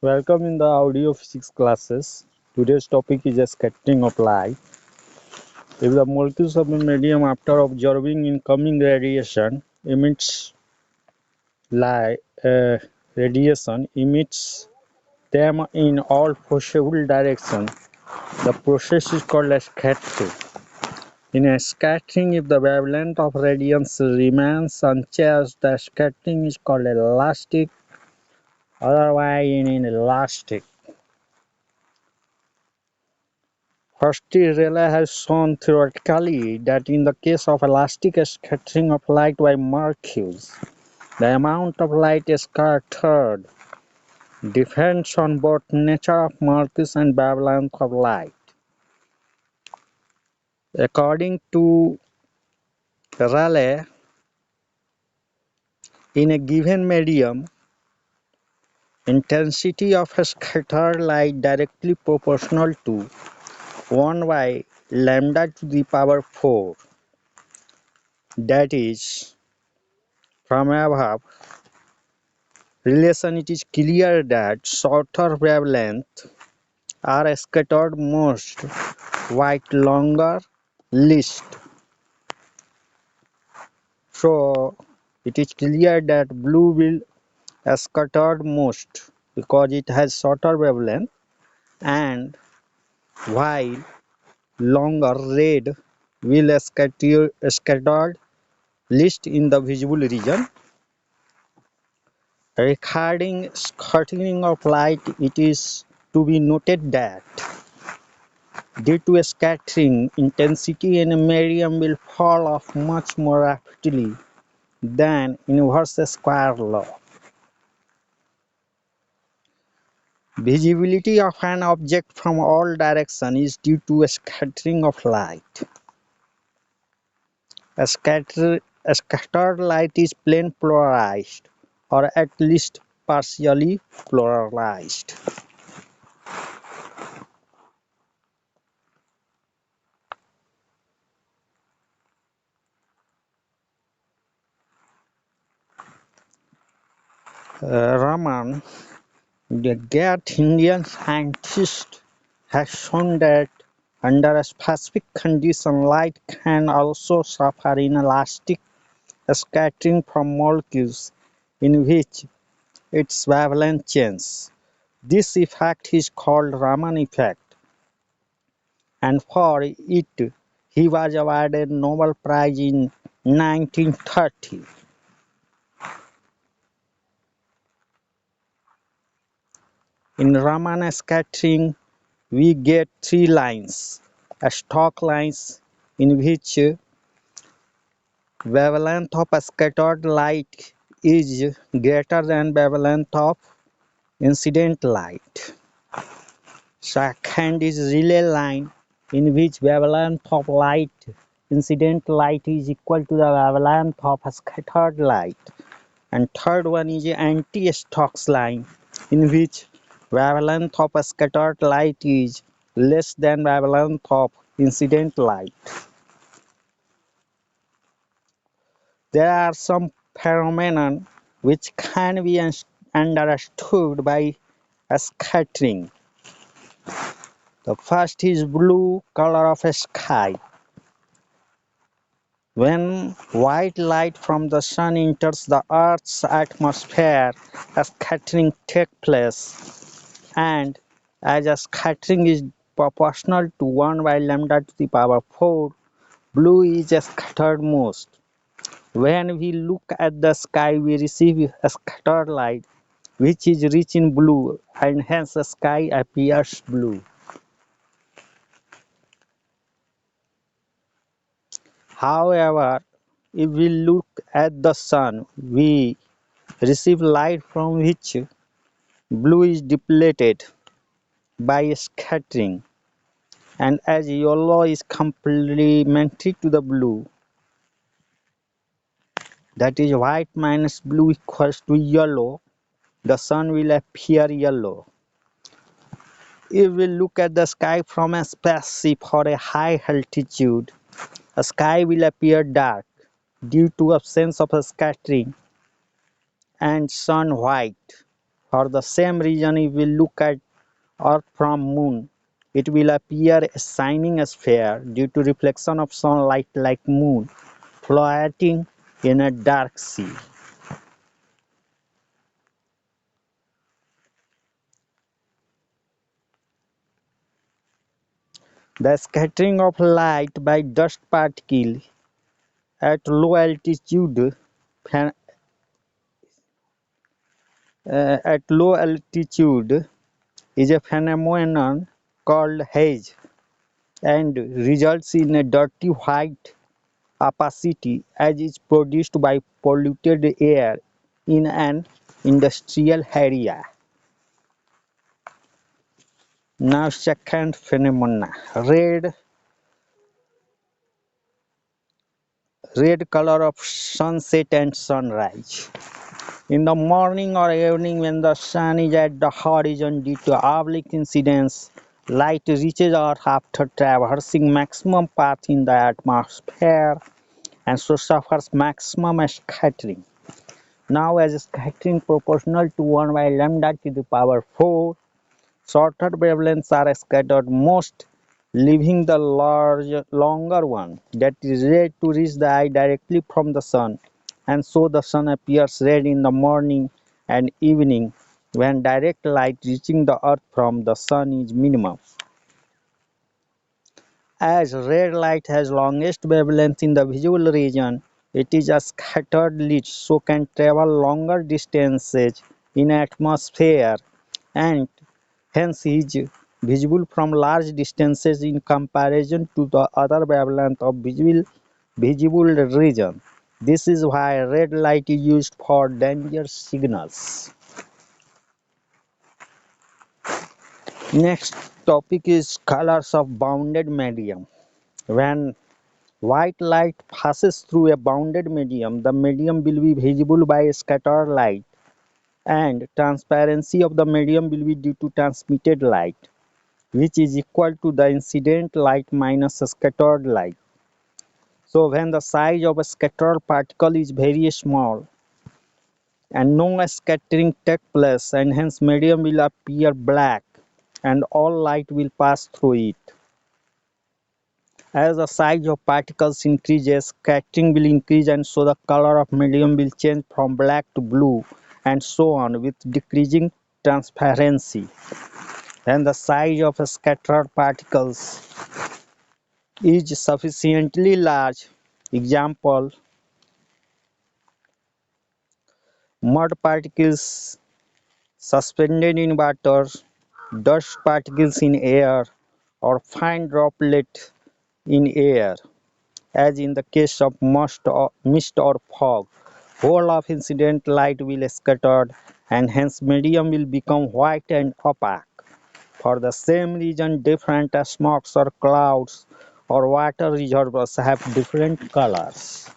welcome in the audio physics classes. Today's topic is a scattering of light. If the molecules of a medium after absorbing incoming radiation light, emits them in all possible directions, the process is called a scattering. In a scattering, if the wavelength of radiance remains unchanged, the scattering is called elastic, otherwise inelastic. Firstly, Rayleigh has shown theoretically that in the case of elastic scattering of light by molecules, the amount of light scattered depends on both nature of molecules and wavelength of light. According to Rayleigh, in a given medium, intensity of scattered light directly proportional to 1 by lambda to the power 4. That is, from above relation it is clear that shorter wavelengths are scattered most, while longer least. So it is clear that blue will scattered most because it has shorter wavelength, and while longer red will scattered least in the visible region. Regarding scattering of light, it is to be noted that due to scattering, intensity in a medium will fall off much more rapidly than inverse square law. Visibility of an object from all directions is due to scattering of light. Scattered light is plane polarized, or at least partially polarized. Raman, the great Indian scientist, has shown that under a specific condition, light can also suffer inelastic scattering from molecules in which its wavelength changes. This effect is called Raman effect, and for it he was awarded Nobel Prize in 1930. In Raman scattering, we get three lines: stock lines in which wavelength of scattered light is greater than wavelength of incident light. Second is relay line in which wavelength of incident light is equal to the wavelength of scattered light. And third one is anti-Stokes line in which wavelength of scattered light is less than wavelength of incident light. There are some phenomena which can be understood by scattering. The first is blue color of a sky. When white light from the sun enters the Earth's atmosphere, a scattering takes place, and as a scattering is proportional to 1 by lambda to the power 4, blue is scattered most. When we look at the sky, we receive a scattered light which is rich in blue, and hence the sky appears blue. However, if we look at the sun, we receive light from which blue is depleted by scattering, and as yellow is complementary to the blue, that is white minus blue equals to yellow, the sun will appear yellow. If we look at the sky from a spaceship or a high altitude, the sky will appear dark due to absence of scattering and sun white. For the same reason, if we look at Earth from Moon, it will appear a shining sphere due to reflection of sunlight like Moon floating in a dark sea. The scattering of light by dust particles at low altitude phen- at low altitude is a phenomenon called haze and results in a dirty white opacity as is produced by polluted air in an industrial area. Now second phenomena, red color of sunset and sunrise. In the morning or evening when the sun is at the horizon due to oblique incidence, light reaches Earth after traversing maximum path in the atmosphere and so suffers maximum scattering. Now as scattering proportional to 1 by lambda to the power 4, shorter wavelengths are scattered most, leaving the longer one that is red to reach the eye directly from the sun, and so the sun appears red in the morning and evening when direct light reaching the earth from the sun is minimum. As red light has longest wavelength in the visual region, it is a scattered light so can travel longer distances in atmosphere and hence is visible from large distances in comparison to the other wavelength of visible region. This is why red light is used for danger signals. Next topic is colors of bounded medium. When white light passes through a bounded medium, the medium will be visible by scattered light and transparency of the medium will be due to transmitted light, which is equal to the incident light minus scattered light. So when the size of a scattered particle is very small and no scattering takes place and hence medium will appear black and all light will pass through it. As the size of particles increases, scattering will increase and so the color of medium will change from black to blue and so on with decreasing transparency. When the size of scattered particles is sufficiently large, example, mud particles suspended in water, dust particles in air, or fine droplets in air, as in the case of mist or fog, whole of incident light will scatter and hence medium will become white and opaque. For the same reason, different smokes or clouds or water reservoirs have different colors.